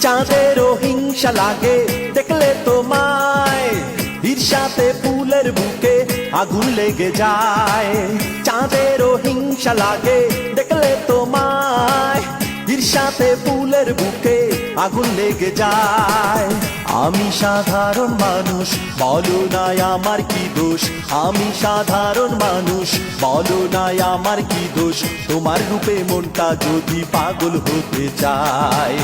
চাঁদেরও হিংসা লাগে দেখলে তোমায়, ঈর্ষাতে ফুলের বুকে আগুন লেগে যায়। চাঁদেরও হিংসা লাগে দেখলে তোমায়, ঈর্ষাতে ফুলের বুকে আগুন লেগে যায়। আমি সাধারণ মানুষ, বলো না আমার কি দোষ। আমি সাধারণ মানুষ, বলো না আমার কি দোষ। তোমার রূপে মনটা যদি পাগল হতে চায়,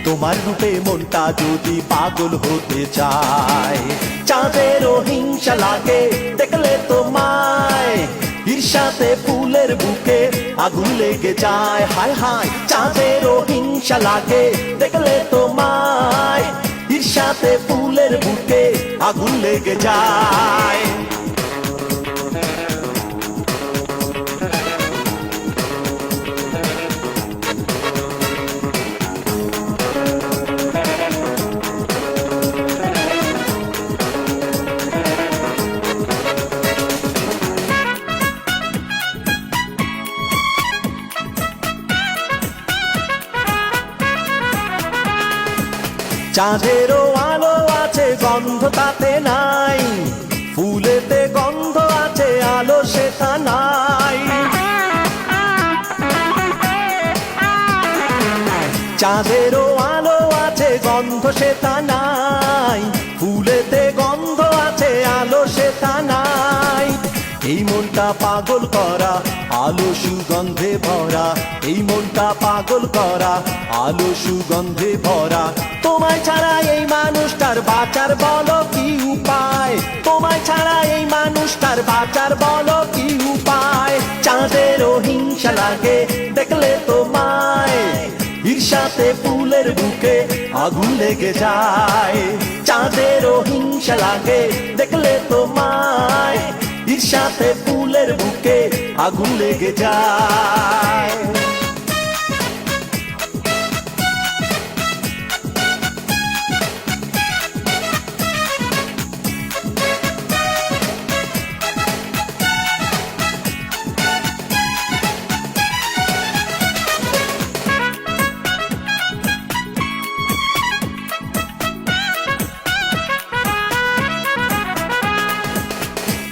তোমার রূপে মনটা যদি পাগল হতে চায়। চাঁদেরও হিংসা লাগে দেখলে তোমায়, ঈর্ষাতে ফুলের বুকে আগুন লেগে যায়। হায় হায়, চাঁদেরও হিংসা লাগে দেখলে তোমায়, ঈর্ষাতে ফুলের বুকে আগুন লেগে যায়। চাঁদেরও আলো আছে গন্ধ তাতে নাই, ফুলেতে গন্ধ আছে আলো সেটা নাই। চাঁদেরও আলো আছে গন্ধ সেটা নাই, ফুলেতে গন্ধ আছে আলো সেটা নাই। এই মনটা পাগল করা আলো সুগন্ধে ভরা, এই মনটা পাগল করা আলো সুগন্ধে ভরা। তোমায় ছাড়া এই মানুষটার বাঁচার বলো কি উপায়, তোমায় ছাড়া এই মানুষটার বাঁচার বলো কি উপায়। চাঁদেরও হিংসা লাগে দেখলে তোমায়, ঈর্ষাতে ফুলের বুকে আগুন লেগে যায়। চাঁদেরও হিংসা লাগে দেখলে তোমায়, ঈর্ষাতে ফুলের বুকে আগুন লেগে যায়।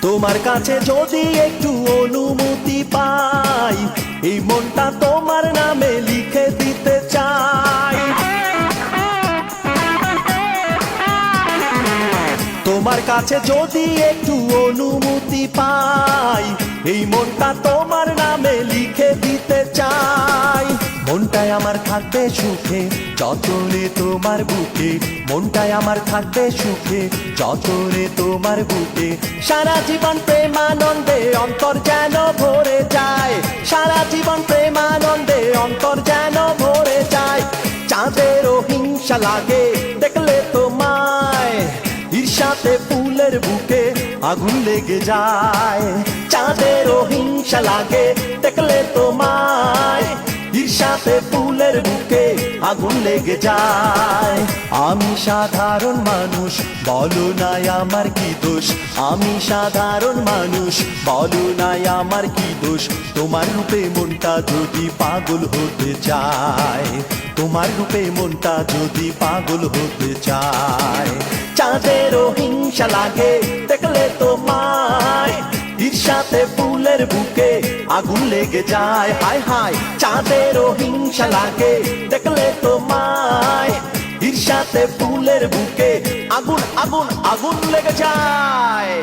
তোমার কাছে যদি একটু অনুমতি পাই, এই মনটা তোমার নামে লিখে দিতে চাই। তোমার কাছে যদি একটু অনুমতি পাই, এই মনটা তোমার নামে লিখে দিতে চাই। মনটায় আমার থাকবে সুখে যতনে তোমার বুকে, মনটায় আমার থাকবে সুখে যতনে তোমার বুকে। সারা জীবন প্রেমানন্দে অন্তর যেন ভরে যায়, সারা জীবন প্রেমানন্দে অন্তর যেন ভরে যায়। চাঁদেরও হিংসা লাগে দেখলে তোমায়, ঈর্ষাতে ফুলের বুকে আগুন লেগে যায়। চাঁদেরও হিংসা লাগে দেখলে তোমায়, ঈর্ষাতে ফুলের বুকে আগুন লেগে যায়। আমি সাধারণ মানুষ, বলো না আমার কি দোষ। আমি সাধারণ মানুষ, বলো না আমার কি দোষ। তোমার রূপে মনটা যদি পাগল হতে চায়, তোমার রূপে মনটা যদি পাগল হতে চায়। চাঁদেরও হিংসা লাগে দেখলে তোমায়, ঈর্ষাতে ফুলের বুকে আগুন লেগে যায়। হায় হায়, চাঁদেরও হিংসা লাগে দেখলে তোমায়, ঈর্ষাতে ফুলের বুকে আগুন আগুন আগুন লেগে যায়।